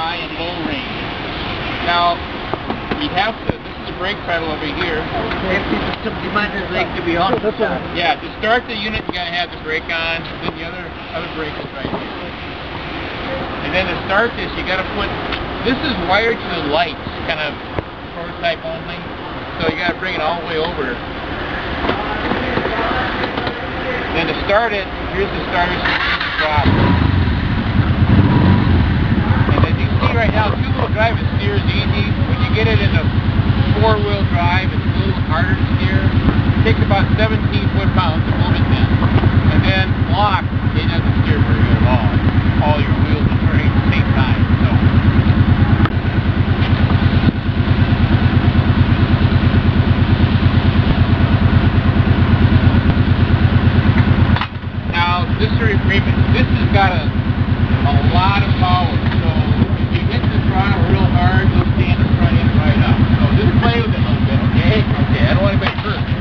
high and low range. Now, you have to, this is the brake pedal over here. Yeah, to start the unit, you gotta have the brake on, then the other brake is right here. And then to start this, you gotta put, this is wired to the lights, kind of prototype only. So you gotta bring it all the way over. Then to start it, here's the starter switch. And as you see right now, two-wheel drive it steers easy. When you get it into four-wheel drive, it's a little harder to steer. It takes about 17 foot-pounds to move it then. And then lock, it doesn't steer very good at all. All your wheels are turning at the same time. So. Now, this has got a lot of power. So if you hit the throttle real hard, you'll stand the front end right up. So just play with it a little bit, okay? Okay, I don't want anybody hurt.